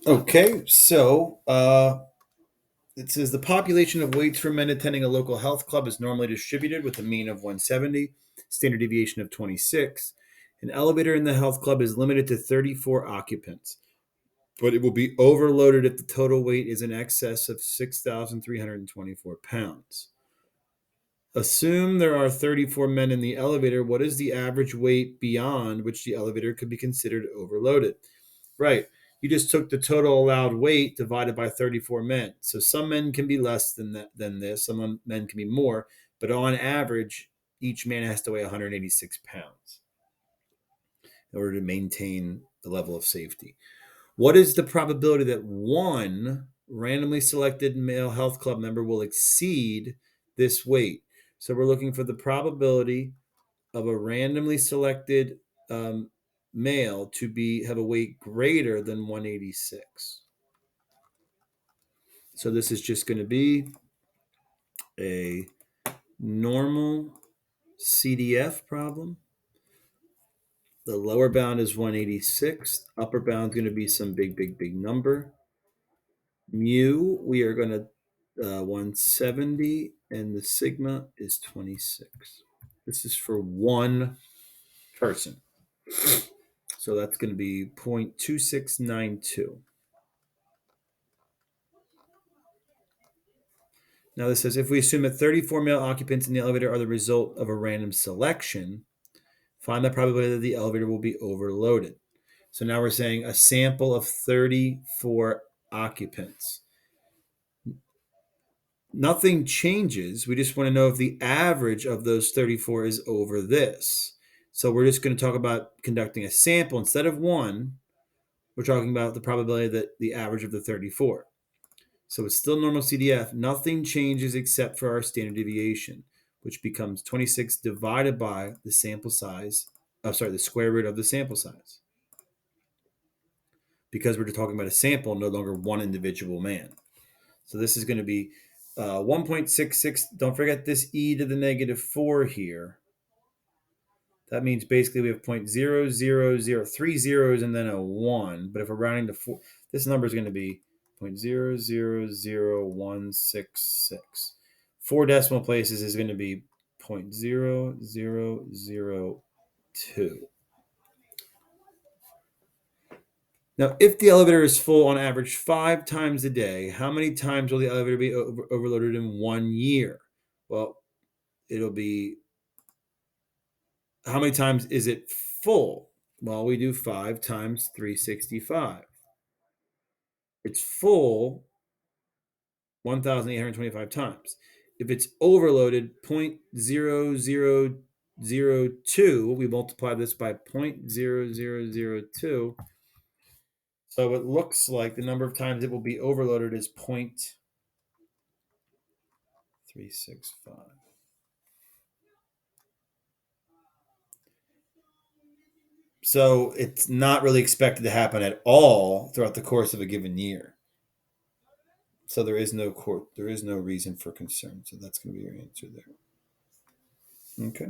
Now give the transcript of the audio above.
Okay, so it says the population of weights for men attending a local health club is normally distributed with a mean of 170, standard deviation of 26. An elevator in the health club is limited to 34 occupants, but it will be overloaded if the total weight is in excess of 6,324 pounds. Assume there are 34 men in the elevator. What is the average weight beyond which the elevator could be considered overloaded? Right. You just took the total allowed weight divided by 34 men. So some men can be less than this, some men can be more, but on average, each man has to weigh 186 pounds in order to maintain the level of safety. What is the probability that one randomly selected male health club member will exceed this weight? So we're looking for the probability of a randomly selected um, male to be have a weight greater than 186. So this is just going to be a normal CDF problem. The lower bound is 186. Upper bound is going to be some big number. Mu, we are going to 170, and the sigma is 26. This is for one person. So that's going to be 0.2692. Now this says if we assume that 34 male occupants in the elevator are the result of a random selection, find the probability that the elevator will be overloaded. So now we're saying a sample of 34 occupants. Nothing changes. We just want to know if the average of those 34 is over this. So we're just going to talk about conducting a sample instead of one. We're talking about the probability that the average of the 34. So it's still normal CDF. Nothing changes except for our standard deviation, which becomes 26 divided by the sample size. The square root of the sample size. Because we're talking about a sample, no longer one individual man. So this is going to be 1.66. Don't forget this e to the negative 4 here. That means basically we have 0.000, 3 zeros and then a 1. But if we're rounding to 4, this number is going to be 0.000166. 4 decimal places is going to be 0.0002. Now, if the elevator is full on average 5 times a day, how many times will the elevator be overloaded in 1 year? Well, it'll be how many times is it full? Well, we do 5 times 365. It's full 1,825 times. If it's overloaded 0.0002, we multiply this by 0.0002. So it looks like the number of times it will be overloaded is 0.365. So it's not really expected to happen at all throughout the course of a given year. So there is no reason for concern. So that's going to be your answer there. Okay.